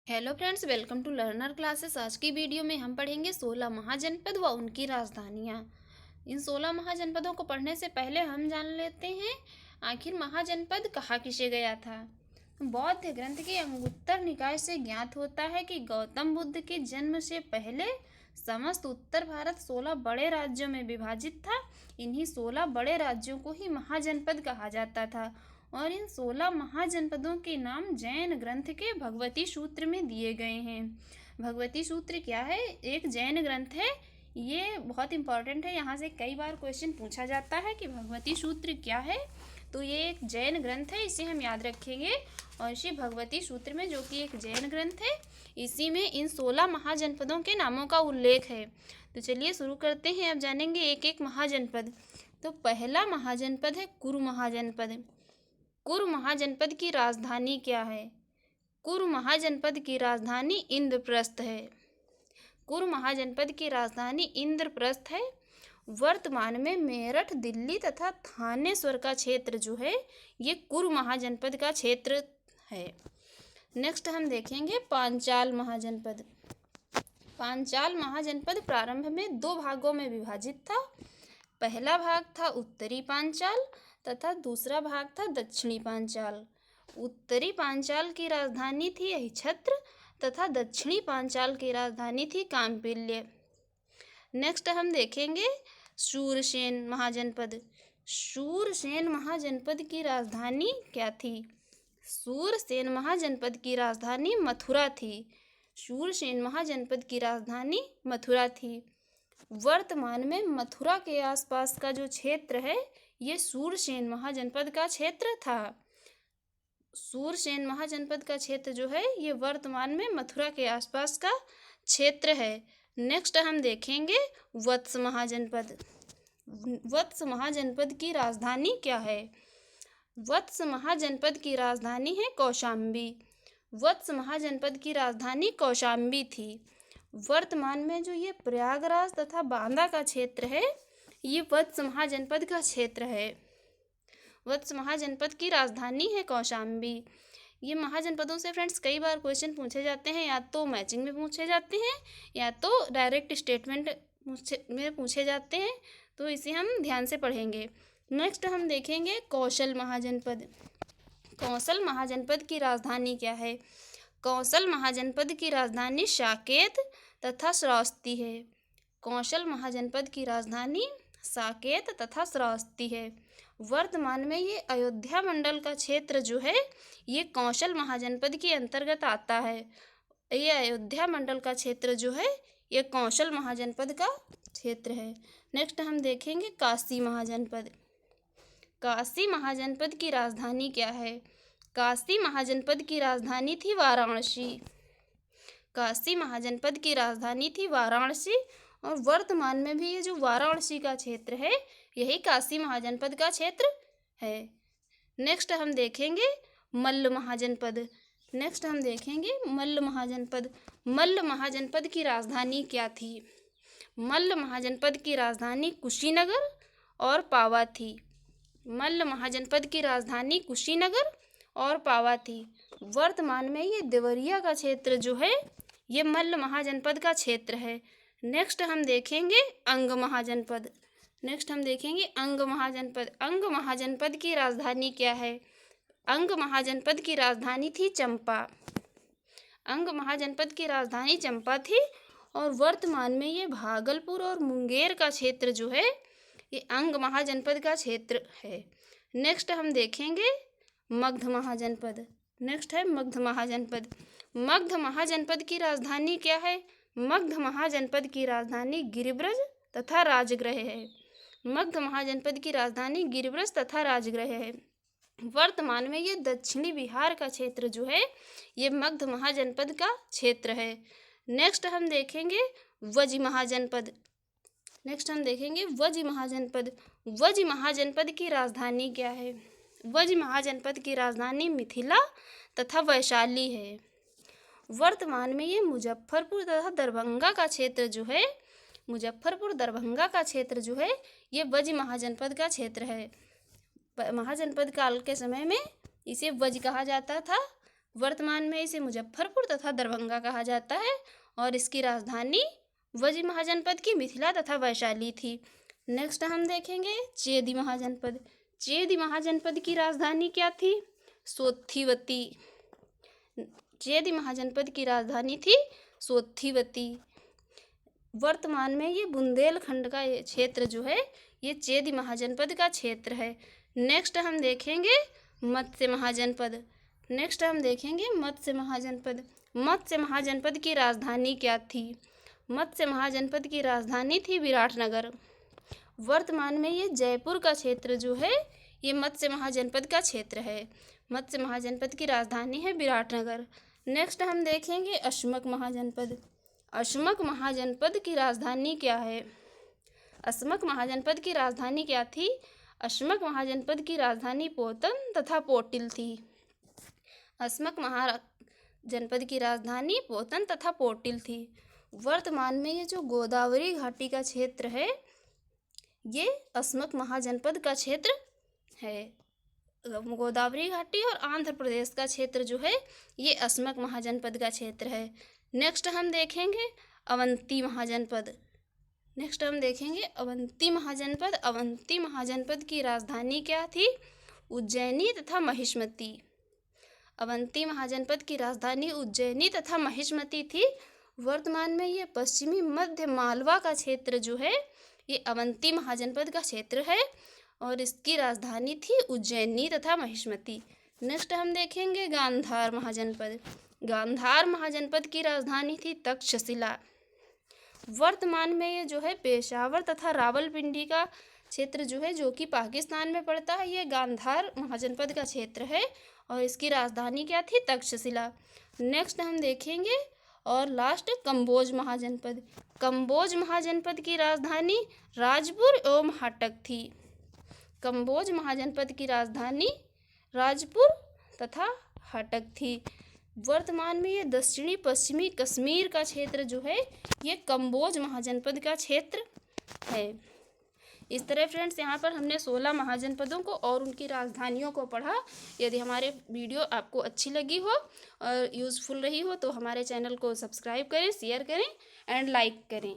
Hello friends, welcome to learner classes. आज की video में हम पढ़ेंगे 16 महाजनपद व उनकी राजधानियाँ। इन 16 महाजनपदों को पढ़ने से पहले हम जान लेते हैं आखिर महाजनपद कहा किसे गया था। बौद्ध ग्रंथ के अंगुत्तर निकाय से ज्ञात होता है कि गौतम बुद्ध के जन्म से पहले समस्त उत्तर भारत 16 बड़े राज्यों में विभाजित था। इन्हीं 16 बड़े राज्यों को ही महाजनपद कहा जाता था और इन 16 महाजनपदों के नाम जैन ग्रंथ के भगवती सूत्र में दिए गए हैं। भगवती सूत्र क्या है? एक जैन ग्रंथ है। ये बहुत इंपॉर्टेंट है, यहाँ से कई बार क्वेश्चन पूछा जाता है कि भगवती सूत्र क्या है। तो ये एक जैन ग्रंथ है, इसे हम याद रखेंगे। और इसी भगवती सूत्र में, जो कि एक जैन ग्रंथ है, इसी में इन 16 महाजनपदों के नामों का उल्लेख है। तो चलिए शुरू करते हैं। अब जानेंगे एक एक महाजनपद। तो पहला महाजनपद है कुरु महाजनपद। कुरु महाजनपद की राजधानी क्या है? कुरु महाजनपद की राजधानी इंद्रप्रस्थ है। कुरु महाजनपद की राजधानी इंद्रप्रस्थ है। वर्तमान में मेरठ, दिल्ली तथा थानेश्वर का क्षेत्र जो है ये कुरु महाजनपद का क्षेत्र है। नेक्स्ट हम देखेंगे पांचाल महाजनपद। पांचाल महाजनपद प्रारंभ में 2 भागों में विभाजित था। पहला भाग था उत्तरी पांचाल तथा दूसरा भाग था दक्षिणी पांचाल। उत्तरी पांचाल की राजधानी थी अहिच्छत्र तथा दक्षिणी पांचाल की राजधानी थी कांपिल्य। नेक्स्ट हम देखेंगे शूरसेन महाजनपद। शूरसेन महाजनपद की राजधानी क्या थी? शूरसेन महाजनपद की राजधानी मथुरा थी। शूरसेन महाजनपद की राजधानी मथुरा थी। वर्तमान में मथुरा के आसपास का जो क्षेत्र है ये शूरसेन महाजनपद का क्षेत्र था। शूरसेन महाजनपद का क्षेत्र जो है ये वर्तमान में मथुरा के आसपास का क्षेत्र है। नेक्स्ट हम देखेंगे वत्स महाजनपद। वत्स महाजनपद की राजधानी क्या है? वत्स महाजनपद की राजधानी है कौशाम्बी। वत्स महाजनपद की राजधानी कौशाम्बी थी। वर्तमान में जो ये प्रयागराज तथा बांदा का क्षेत्र है ये वत्स महाजनपद का क्षेत्र है। वत्स महाजनपद की राजधानी है कौशाम्बी। ये महाजनपदों से फ्रेंड्स कई बार क्वेश्चन पूछे जाते हैं, या तो मैचिंग में पूछे जाते हैं या तो डायरेक्ट स्टेटमेंट में पूछे जाते हैं। तो इसे हम ध्यान से पढ़ेंगे। नेक्स्ट हम देखेंगे कौशल महाजनपद। कौशल महाजनपद की राजधानी क्या है? कौशल महाजनपद की राजधानी साकेत तथा श्रावस्ती है। कौशल महाजनपद की राजधानी साकेत तथा श्रावस्ती है। वर्तमान में ये अयोध्या मंडल का क्षेत्र जो है ये कौशल महाजनपद के अंतर्गत आता है। ये अयोध्या मंडल का क्षेत्र जो है ये कौशल महाजनपद का क्षेत्र है। नेक्स्ट हम देखेंगे काशी महाजनपद। काशी महाजनपद की राजधानी क्या है? काशी महाजनपद की राजधानी थी वाराणसी। काशी महाजनपद की राजधानी थी वाराणसी और वर्तमान में भी ये जो वाराणसी का क्षेत्र है यही काशी महाजनपद का क्षेत्र है। नेक्स्ट हम देखेंगे मल्ल महाजनपद। नेक्स्ट हम देखेंगे मल्ल महाजनपद। मल्ल महाजनपद की राजधानी क्या थी? मल्ल महाजनपद की राजधानी कुशीनगर और पावा थी। मल्ल महाजनपद की राजधानी कुशीनगर और पावा थी। वर्तमान में ये देवरिया का क्षेत्र जो है ये मल्ल महाजनपद का क्षेत्र है। नेक्स्ट हम देखेंगे अंग महाजनपद। नेक्स्ट हम देखेंगे अंग महाजनपद। अंग महाजनपद की राजधानी क्या है? अंग महाजनपद की राजधानी थी चंपा। अंग महाजनपद की राजधानी चंपा थी और वर्तमान में ये भागलपुर और मुंगेर का क्षेत्र जो है ये अंग महाजनपद का क्षेत्र है। नेक्स्ट हम देखेंगे मगध महाजनपद। नेक्स्ट है मगध महाजनपद। मगध महाजनपद की राजधानी क्या है? मगध महाजनपद की राजधानी गिरिब्रज तथा राजगृह है। मगध महाजनपद की राजधानी गिरिब्रज तथा राजगृह है। वर्तमान में ये दक्षिणी बिहार का क्षेत्र जो है ये मगध महाजनपद का क्षेत्र है। नेक्स्ट हम देखेंगे वज महाजनपद। नेक्स्ट हम देखेंगे वज महाजनपद। वज महाजनपद की राजधानी क्या है? वज महाजनपद की राजधानी मिथिला तथा वैशाली है। वर्तमान में ये मुजफ्फरपुर तथा दरभंगा का क्षेत्र जो है मुजफ्फरपुर दरभंगा का क्षेत्र जो है ये वज महाजनपद का क्षेत्र है। महाजनपद काल के समय में इसे वज कहा जाता था। वर्तमान में इसे मुजफ्फरपुर तथा दरभंगा कहा जाता है और इसकी राजधानी वज्र महाजनपद की मिथिला तथा वैशाली थी। नेक्स्ट हम देखेंगे चेदी महाजनपद। चेदी महाजनपद की राजधानी क्या थी? सोत्थीवती। चेदी महाजनपद की राजधानी थी सोत्थीवती। वर्तमान में ये बुंदेलखंड का ये क्षेत्र जो है ये चेदी महाजनपद का क्षेत्र है। नेक्स्ट हम देखेंगे मत्स्य महाजनपद। नेक्स्ट हम देखेंगे मत्स्य महाजनपद। मत्स्य महाजनपद की राजधानी क्या थी? मत्स्य महाजनपद की राजधानी थी विराटनगर। वर्तमान में ये जयपुर का क्षेत्र जो है ये मत्स्य महाजनपद का क्षेत्र है। मत्स्य महाजनपद की राजधानी है विराटनगर। नेक्स्ट हम देखेंगे अश्मक महाजनपद। अश्मक महाजनपद की राजधानी क्या है? अश्मक महाजनपद की राजधानी क्या थी? अश्मक महाजनपद की राजधानी पोतन तथा पोटिल थी। अश्मक महाजनपद की राजधानी पोतन तथा पोटिल थी। वर्तमान में ये जो गोदावरी घाटी का क्षेत्र है ये अश्मक महाजनपद का क्षेत्र है। गोदावरी घाटी और आंध्र प्रदेश का क्षेत्र जो है ये अश्मक महाजनपद का क्षेत्र है। नेक्स्ट हम देखेंगे अवंती महाजनपद। नेक्स्ट हम देखेंगे अवंती महाजनपद। अवंती महाजनपद की राजधानी क्या थी? उज्जैनी तथा महिष्मती। अवंती महाजनपद की राजधानी उज्जैनी तथा महिष्मती थी। वर्तमान में ये पश्चिमी मध्य मालवा का क्षेत्र जो है ये अवंती महाजनपद का क्षेत्र है और इसकी राजधानी थी उज्जैनी तथा महिष्मती। नेक्स्ट हम देखेंगे गांधार महाजनपद। गांधार महाजनपद की राजधानी थी तक्षशिला। वर्तमान में ये जो है पेशावर तथा रावलपिंडी का क्षेत्र जो है जो कि पाकिस्तान में पड़ता है ये गांधार महाजनपद का क्षेत्र है और इसकी राजधानी क्या थी? तक्षशिला। नेक्स्ट हम देखेंगे और लास्ट कम्बोज महाजनपद। कम्बोज महाजनपद की राजधानी राजपुर एवं हाटक थी। कम्बोज महाजनपद की राजधानी राजपुर तथा हाटक थी। वर्तमान में ये दक्षिणी पश्चिमी कश्मीर का क्षेत्र जो है ये कम्बोज महाजनपद का क्षेत्र है। इस तरह फ्रेंड्स यहाँ पर हमने 16 महाजनपदों को और उनकी राजधानियों को पढ़ा। यदि हमारे वीडियो आपको अच्छी लगी हो और यूज़फुल रही हो तो हमारे चैनल को सब्सक्राइब करें, शेयर करें एंड लाइक करें।